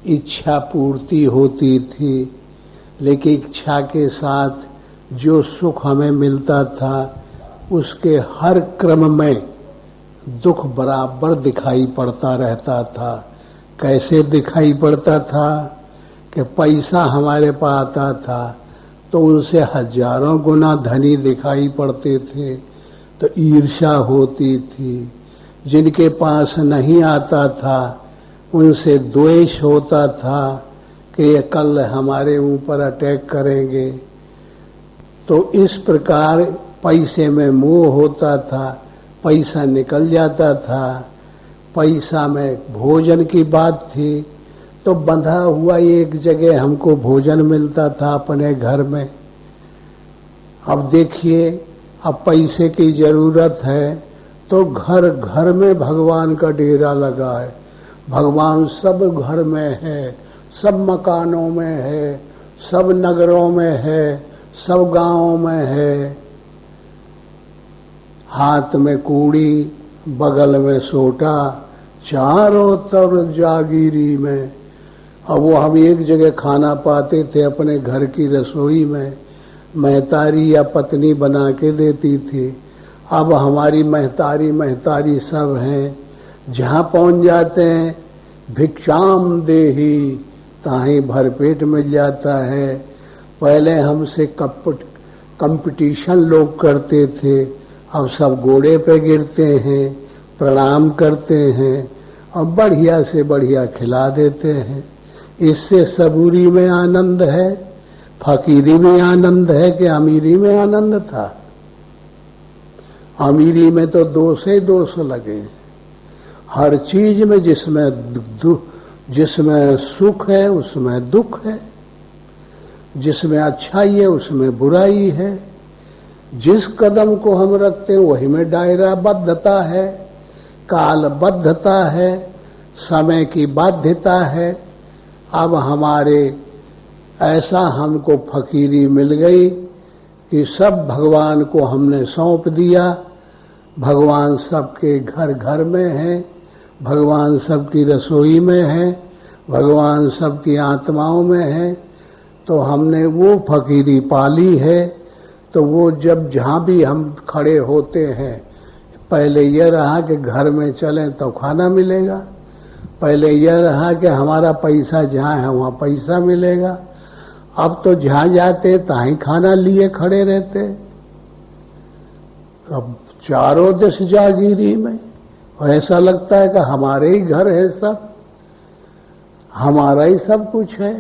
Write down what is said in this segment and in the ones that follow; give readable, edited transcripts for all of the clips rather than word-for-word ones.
इच्छा पूर्ति होती थी, लेकिन इच्छा के साथ जो सुख हमें मिलता था उसके हर क्रम में दुख बराबर दिखाई पड़ता रहता था। कैसे दिखाई पड़ता था कि पैसा हमारे पास आता था तो उनसे हजारों गुना धनी दिखाई पड़ते थे, तो ईर्ष्या होती थी। जिनके पास नहीं आता था उनसे द्वेष होता था कि ये कल हमारे ऊपर अटैक करेंगे। तो इस प्रकार पैसे में मोह होता था, पैसा निकल जाता था। पैसा में भोजन की बात थी तो बंधा हुआ एक जगह हमको भोजन मिलता था अपने घर में। अब देखिए, अब पैसे की जरूरत है तो घर घर में भगवान का डेरा लगा है। भगवान सब घर में है, सब मकानों में है, सब नगरों में है, सब गांवों में है। हाथ में कूड़ी, बगल में सोटा, चारों तरफ जागीरी में। अब वो हम एक जगह खाना पाते थे अपने घर की रसोई में, महतारी या पत्नी बना के देती थी। अब हमारी महतारी सब हैं, जहाँ पहुँच जाते हैं भिक्षाम देही, ताही भरपेट मिल जाता है। पहले हमसे कंपटीशन लोग करते थे, अब सब घोड़े पे गिरते हैं, प्रणाम करते हैं और बढ़िया से बढ़िया खिला देते हैं। इससे सबूरी में आनंद है, फकीरी में आनंद है कि अमीरी में आनंद था? अमीरी में तो दोष ही दोष लगे। हर चीज में जिसमें सुख है उसमें दुख है, जिसमें अच्छाई है उसमें बुराई है। जिस कदम को हम रखते हैं वही में दायराबद्धता है, कालबद्धता है, समय की बाध्यता है। अब हमारे ऐसा हमको फकीरी मिल गई कि सब भगवान को हमने सौंप दिया। भगवान सबके घर घर में है, भगवान सबकी रसोई में है, भगवान सबकी आत्माओं में है। तो हमने वो फकीरी पाली है। तो वो जब जहाँ भी हम खड़े होते हैं, पहले यह रहा कि घर में चलें तो खाना मिलेगा, पहले यह रहा कि हमारा पैसा जहाँ है वहाँ पैसा मिलेगा। अब तो जहाँ जाते तहाँ खाना लिए खड़े रहते। अब चारों दिश जागीरी में ऐसा लगता है कि हमारे ही घर है, सब हमारा ही सब कुछ है।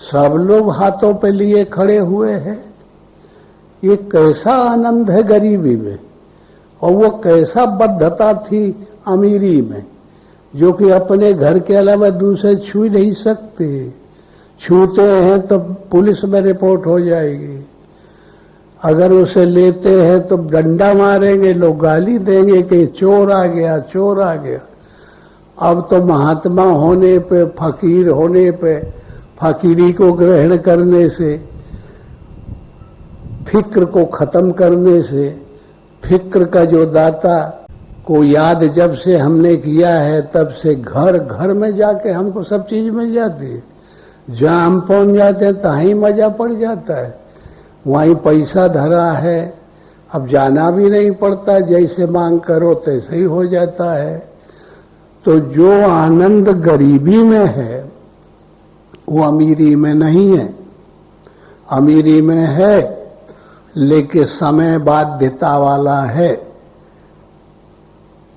सब लोग हाथों पे लिए खड़े हुए हैं। ये कैसा आनंद है गरीबी में, और वो कैसा बद्धता थी अमीरी में, जो कि अपने घर के अलावा दूसरे छू नहीं सकते। छूते हैं तो पुलिस में रिपोर्ट हो जाएगी, अगर उसे लेते हैं तो डंडा मारेंगे, लोग गाली देंगे कि चोर आ गया, चोर आ गया। अब तो महात्मा होने पे, फकीर होने पे, फकीरी को ग्रहण करने से, फिक्र को खत्म करने से, फिक्र का जो दाता को याद जब से हमने किया है तब से घर घर में जाके हमको सब चीज मिल जाती है। जहाँ हम पहुंच जाते हैं तहाँ ही मजा पड़ जाता है, वहीं पैसा धरा है। अब जाना भी नहीं पड़ता, जैसे मांग करो तैसे ही हो जाता है। तो जो आनंद गरीबी में है वो अमीरी में नहीं है। अमीरी में है लेकिन समय बाध्यता वाला है,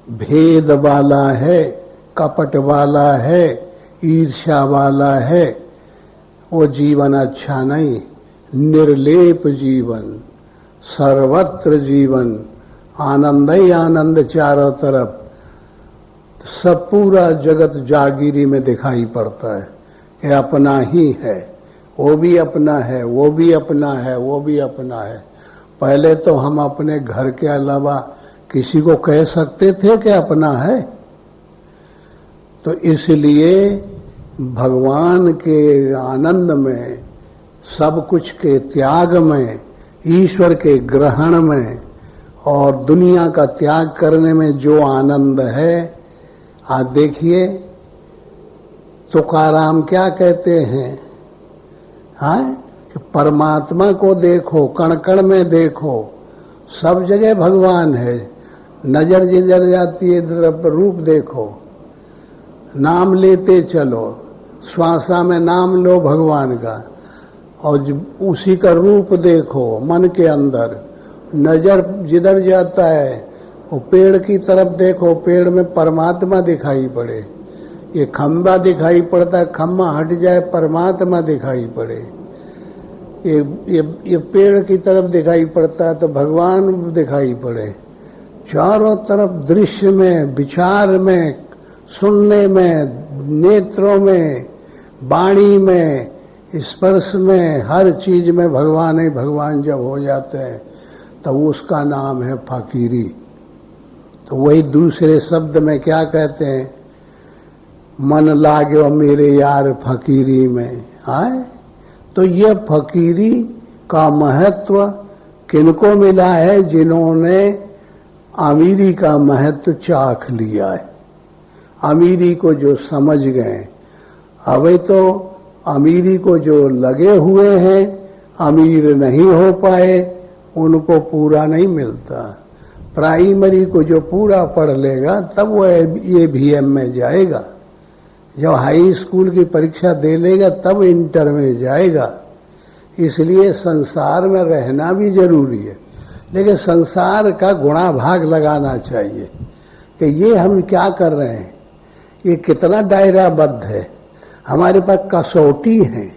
भेद वाला है, कपट वाला है, ईर्ष्या वाला है। वो जीवन अच्छा नहीं। निर्लेप जीवन, सर्वत्र जीवन, आनंद ही आनंद चारों तरफ। सब पूरा जगत जागीरी में दिखाई पड़ता है कि अपना ही है, वो भी अपना है, वो भी अपना है, वो भी अपना है। पहले तो हम अपने घर के अलावा किसी को कह सकते थे कि अपना है? तो इसलिए भगवान के आनंद में, सब कुछ के त्याग में, ईश्वर के ग्रहण में और दुनिया का त्याग करने में जो आनंद है, आज देखिए तुकाराम क्या कहते हैं, हाँ, कि परमात्मा को देखो, कण कण में देखो, सब जगह भगवान है। नजर जिधर जाती है तरफ रूप देखो, नाम लेते चलो, श्वासा में नाम लो भगवान का, और उसी का रूप देखो मन के अंदर। नजर जिधर जाता है वो पेड़ की तरफ देखो, पेड़ में परमात्मा दिखाई पड़े। ये खंबा दिखाई पड़ता है, खंबा हट जाए परमात्मा दिखाई पड़े। ये पेड़ की तरफ दिखाई पड़ता है तो भगवान दिखाई पड़े। चारों तरफ दृश्य में, विचार में, सुनने में, नेत्रों में, वाणी में, स्पर्श में, हर चीज में भगवान ही भगवान जब हो जाते हैं तब उसका नाम है फकीरी। तो वही दूसरे शब्द में क्या कहते हैं, मन लागो मेरे यार फकीरी में आए। तो ये फकीरी का महत्व किनको मिला है, जिन्होंने अमीरी का महत्व चाख लिया है, अमीरी को जो समझ गए। अभी तो अमीरी को जो लगे हुए हैं, अमीर नहीं हो पाए, उनको पूरा नहीं मिलता। प्राइमरी को जो पूरा पढ़ लेगा तब वो ABM में जाएगा, जब हाई स्कूल की परीक्षा दे लेगा तब इंटर में जाएगा। इसलिए संसार में रहना भी जरूरी है, लेकिन संसार का गुणा भाग लगाना चाहिए कि ये हम क्या कर रहे हैं, ये कितना दायराबद्ध है। हमारे पास कसौटी है,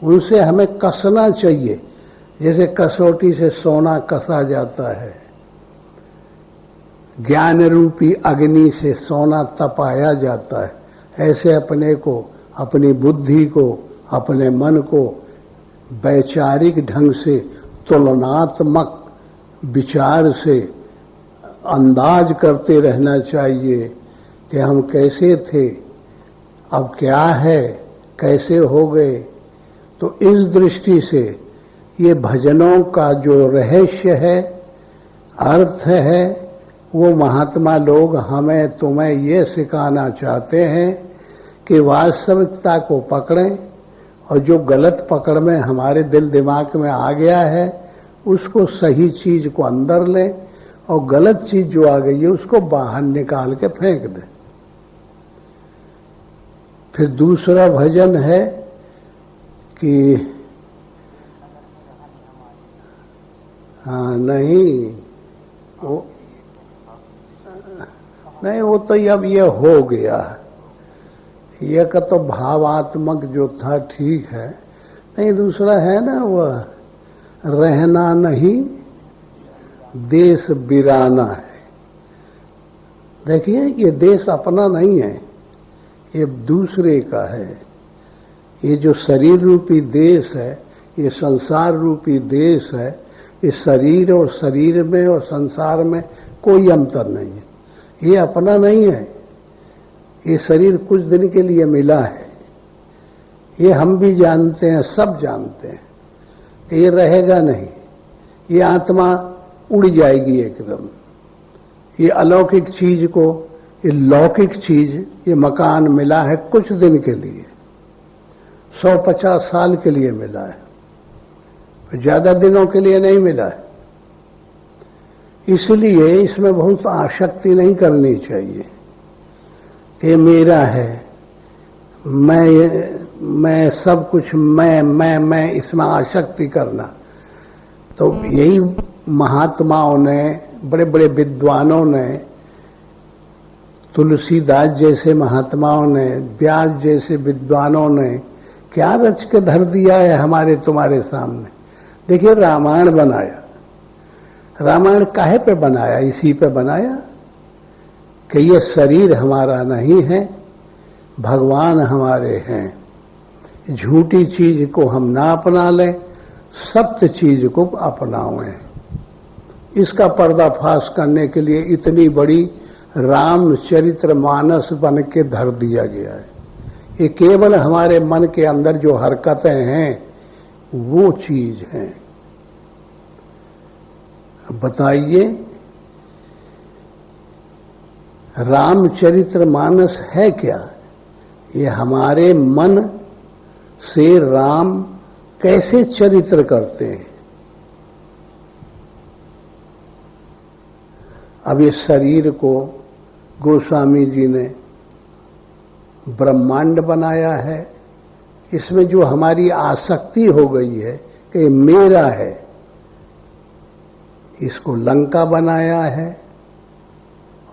उनसे हमें कसना चाहिए, जैसे कसौटी से सोना कसा जाता है, ज्ञान रूपी अग्नि से सोना तपाया जाता है। ऐसे अपने को, अपनी बुद्धि को, अपने मन को वैचारिक ढंग से, तुलनात्मक विचार से अंदाज करते रहना चाहिए कि हम कैसे थे, अब क्या है, कैसे हो गए। तो इस दृष्टि से ये भजनों का जो रहस्य है, अर्थ है, वो महात्मा लोग हमें तुम्हें ये सिखाना चाहते हैं कि वास्तविकता को पकड़ें, और जो गलत पकड़ में हमारे दिल दिमाग में आ गया है उसको सही चीज को अंदर लें, और गलत चीज जो आ गई है उसको बाहर निकाल के फेंक दें। फिर दूसरा भजन है कि हाँ नहीं वो तो अब ये हो गया, ये का तो भावात्मक जो था ठीक है। नहीं, दूसरा है ना, वह रहना नहीं देश बिराना है। देखिए, ये देश अपना नहीं है, ये दूसरे का है। ये जो शरीर रूपी देश है, ये संसार रूपी देश है। ये शरीर और शरीर में और संसार में कोई अंतर नहीं है, ये अपना नहीं है। ये शरीर कुछ दिन के लिए मिला है, ये हम भी जानते हैं, सब जानते हैं कि ये रहेगा नहीं, ये आत्मा उड़ जाएगी एकदम। ये अलौकिक चीज को, ये लौकिक चीज, ये मकान मिला है कुछ दिन के लिए, 150 साल के लिए मिला है, ज्यादा दिनों के लिए नहीं मिला है। इसलिए इसमें बहुत आसक्ति नहीं करनी चाहिए कि मेरा है, मैं सब कुछ मैं इसमें आसक्ति करना। तो यही महात्माओं ने, बड़े बड़े विद्वानों ने, तुलसीदास जैसे महात्माओं ने, व्यास जैसे विद्वानों ने क्या रच के धर दिया है हमारे तुम्हारे सामने। देखिए, रामायण बनाया, रामायण काहे पे बनाया, इसी पे बनाया कि ये शरीर हमारा नहीं है, भगवान हमारे हैं। झूठी चीज को हम ना अपना लें, सत्य चीज को अपनाएं। इसका पर्दाफाश करने के लिए इतनी बड़ी रामचरितमानस बन के धर दिया गया है। ये केवल हमारे मन के अंदर जो हरकतें हैं वो चीज है। बताइए, रामचरितमानस है क्या? ये हमारे मन से राम कैसे चरित्र करते हैं। अब इस शरीर को गोस्वामी जी ने ब्रह्मांड बनाया है। इसमें जो हमारी आसक्ति हो गई है कि ये मेरा है, इसको लंका बनाया है।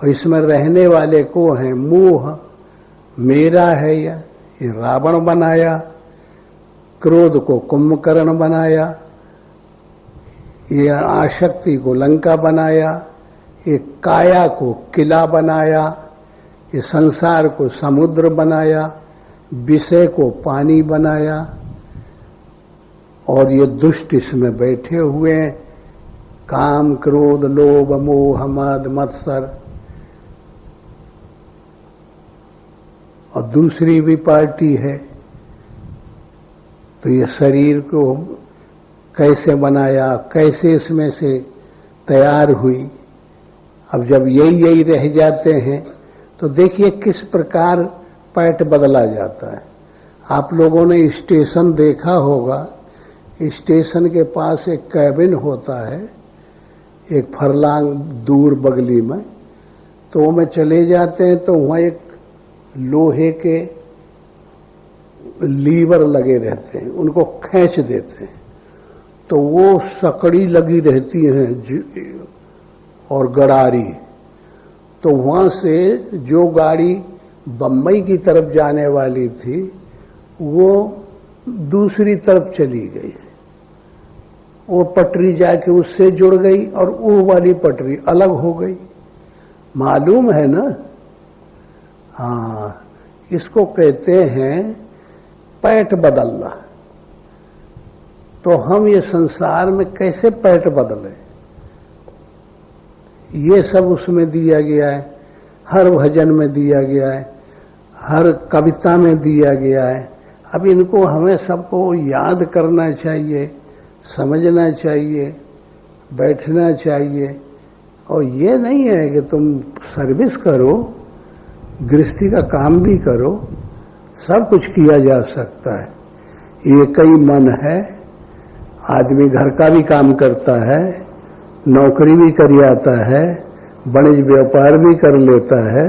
और इसमें रहने वाले को है मोह, मेरा है ये रावण बनाया। क्रोध को कुंभकर्ण बनाया, ये आसक्ति को लंका बनाया, ये काया को किला बनाया, ये संसार को समुद्र बनाया, विषय को पानी बनाया, और ये दुष्ट इसमें बैठे हुए हैं, काम क्रोध लोभ मोह मद मत्सर। और दूसरी भी पार्टी है। तो ये शरीर को कैसे बनाया, कैसे इसमें से तैयार हुई। अब जब यही रह जाते हैं तो देखिए किस प्रकार पैट बदला जाता है। आप लोगों ने स्टेशन देखा होगा, स्टेशन के पास एक कैबिन होता है, एक फरलांग दूर बगली में। तो वो में चले जाते हैं तो वहाँ एक लोहे के लीवर लगे रहते हैं, उनको खींच देते हैं तो वो सकड़ी लगी रहती हैं और गड़ारी। तो वहाँ से जो गाड़ी बम्बई की तरफ जाने वाली थी वो दूसरी तरफ चली गई। वो पटरी जाके उससे जुड़ गई और वो वाली पटरी अलग हो गई। मालूम है ना? हाँ, इसको कहते हैं पैठ बदलना। तो हम ये संसार में कैसे पैठ बदले, ये सब उसमें दिया गया है। हर भजन में दिया गया है, हर कविता में दिया गया है। अब इनको हमें सबको याद करना चाहिए, समझना चाहिए, बैठना चाहिए। और ये नहीं है कि तुम सर्विस करो, गृहस्थी का काम भी करो, सब कुछ किया जा सकता है। ये कई मन है, आदमी घर का भी काम करता है, नौकरी भी कर आता है, वाणिज्य व्यापार भी कर लेता है।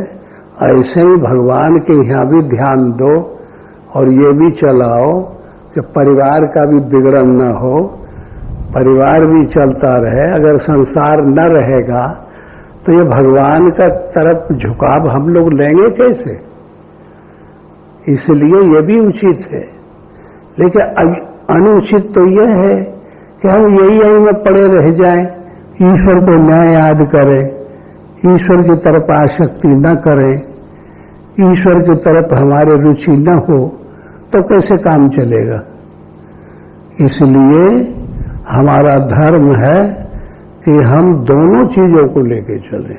ऐसे ही भगवान के यहाँ भी ध्यान दो और ये भी चलाओ कि परिवार का भी बिगड़न न हो, परिवार भी चलता रहे। अगर संसार न रहेगा तो ये भगवान का तरफ झुकाव हम लोग लेंगे कैसे? इसलिए ये भी उचित है। लेकिन अनुचित तो यह है कि हम यही में पड़े रह जाएं, ईश्वर को न याद करें, ईश्वर की तरफ आसक्ति न करें, ईश्वर की तरफ हमारे रुचि न हो, तो कैसे काम चलेगा? इसलिए हमारा धर्म है कि हम दोनों चीजों को लेके चलें।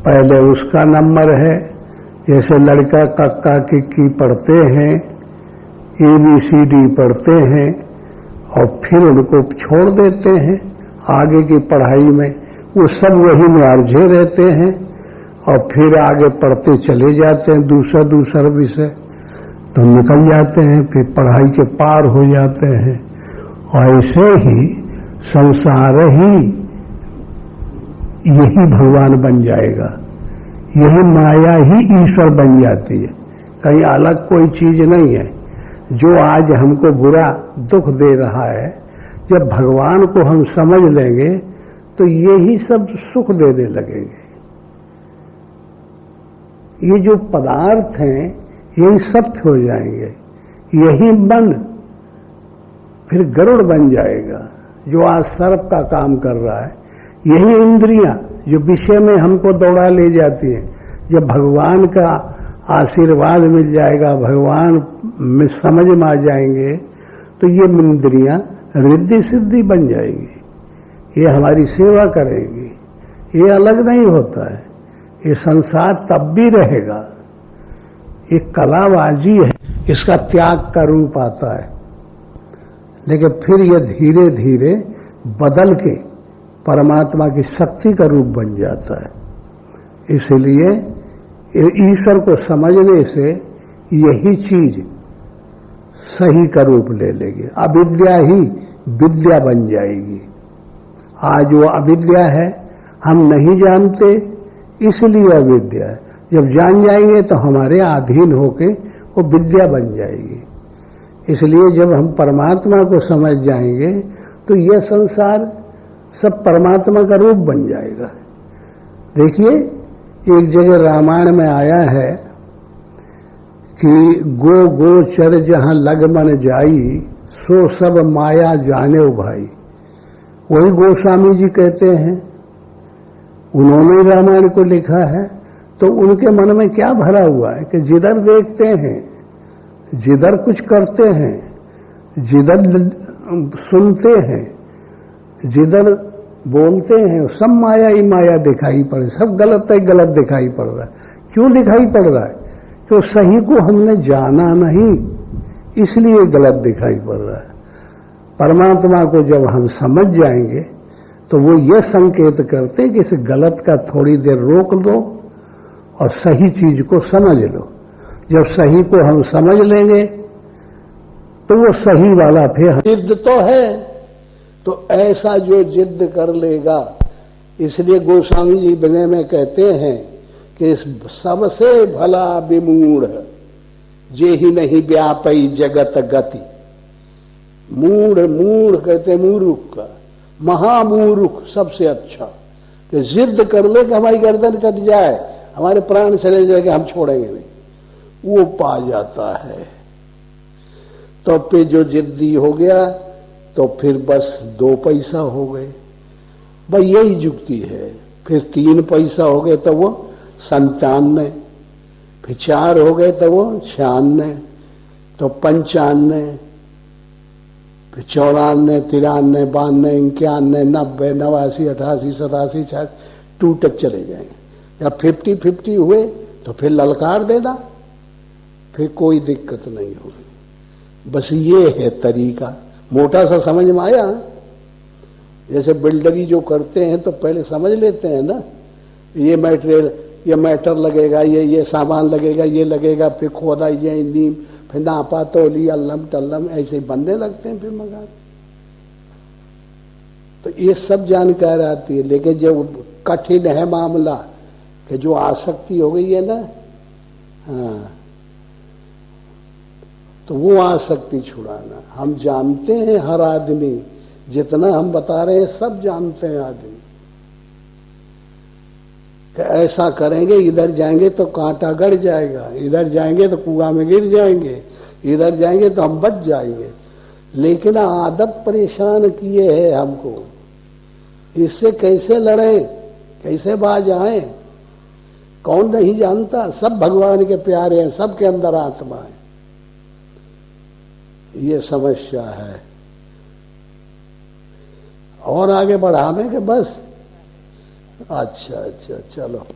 पहले उसका नंबर है, जैसे लड़का कक्का किक्की पढ़ते हैं, ABCD पढ़ते हैं और फिर उनको छोड़ देते हैं आगे की पढ़ाई में। वो सब वही में अर्झे रहते हैं और फिर आगे पढ़ते चले जाते हैं दूसरा विषय, तो निकल जाते हैं, फिर पढ़ाई के पार हो जाते हैं। और ऐसे ही संसार ही यही भगवान बन जाएगा, यही माया ही ईश्वर बन जाती है, कहीं अलग कोई चीज नहीं है। जो आज हमको बुरा दुख दे रहा है, जब भगवान को हम समझ लेंगे तो यही सब सुख देने लगेंगे। ये जो पदार्थ हैं यही सत्य हो जाएंगे, यही मन फिर गरुड़ बन जाएगा जो आज सर्प का काम कर रहा है। यही इंद्रियां जो विषय में हमको दौड़ा ले जाती हैं, जब भगवान का आशीर्वाद मिल जाएगा, भगवान में समझ में आ जाएंगे, तो ये इंद्रियां रिद्धि सिद्धि बन जाएगी, ये हमारी सेवा करेगी। ये अलग नहीं होता है, ये संसार तब भी रहेगा। एक कलाबाजी है, इसका त्याग का रूप आता है, लेकिन फिर यह धीरे धीरे बदल के परमात्मा की शक्ति का रूप बन जाता है। इसलिए ईश्वर को समझने से यही चीज सही का रूप ले लेगी। अविद्या ही विद्या बन जाएगी। आज वो अविद्या है, हम नहीं जानते इसलिए अविद्या है। जब जान जाएंगे तो हमारे अधीन होके वो विद्या बन जाएगी। इसलिए जब हम परमात्मा को समझ जाएंगे तो यह संसार सब परमात्मा का रूप बन जाएगा। देखिए, एक जगह रामायण में आया है कि गो गोचर जहां लग मन जाई, सो सब माया जाने भाई। वही गोस्वामी जी कहते हैं, उन्होंने रामायण को लिखा है। तो उनके मन में क्या भरा हुआ है कि जिधर देखते हैं, जिधर कुछ करते हैं, जिधर सुनते हैं, जिधर बोलते हैं, सब माया ही माया दिखाई पड़े, सब गलत है, गलत दिखाई पड़ रहा है। क्यों दिखाई पड़ रहा है? तो सही को हमने जाना नहीं, इसलिए गलत दिखाई पड़ रहा है। परमात्मा को जब हम समझ जाएंगे तो वो ये संकेत करते कि इस गलत का थोड़ी देर रोक दो और सही चीज को समझ लो। जब सही को हम समझ लेंगे तो वो सही वाला फिर जिद तो है, तो ऐसा जो जिद कर लेगा। इसलिए गोस्वामी जी विनय में कहते हैं कि सबसे भला विमूढ़ जे ही नहीं व्यापई जगत गति। मूढ़, मूढ़ कहते मूर्ख का, महामूर्ख सबसे अच्छा कि जिद कर ले कि हमारी गर्दन कट जाए, हमारे प्राण चले जाएंगे, हम छोड़ेंगे नहीं, वो पा जाता है। तो फिर जो जिद्दी हो गया तो फिर बस 2 पैसा हो गए, भाई यही जुक्ति है। फिर 3 पैसा हो गए तो वो 97, फिर 4 हो गए तो वो 96, तो 95, फिर 94, 93, 92, 91, 90, 89, 88, 87, 88 2 तक चले जाएंगे। या 50-50 हुए तो फिर ललकार देना, फिर कोई दिक्कत नहीं होगी। बस ये है तरीका, मोटा सा समझ में आया। जैसे बिल्डरी जो करते हैं तो पहले समझ लेते हैं ना, ये मटेरियल, ये मैटर लगेगा, ये सामान लगेगा, ये लगेगा, फिर खोदा, ये नीम, फिर नापा तोली, अल्लम टल्लम, ऐसे ही बनने लगते हैं फिर मकान। तो ये सब जानकारी आती है। लेकिन जब कठिन है मामला कि जो आसक्ति हो गई है ना, हाँ, तो वो आसक्ति छुड़ाना। हम जानते हैं, हर आदमी जितना हम बता रहे हैं सब जानते हैं आदमी कि ऐसा करेंगे, इधर जाएंगे तो कांटा गड़ जाएगा, इधर जाएंगे तो कुआं में गिर जाएंगे, इधर जाएंगे तो हम बच जाएंगे। लेकिन आदत परेशान किए है हमको, इससे कैसे लड़े, कैसे बाज आए, कौन नहीं जानता। सब भगवान के प्यारे हैं, सबके अंदर आत्मा है। ये समस्या है। और आगे बढ़ाने के बस। अच्छा, चलो।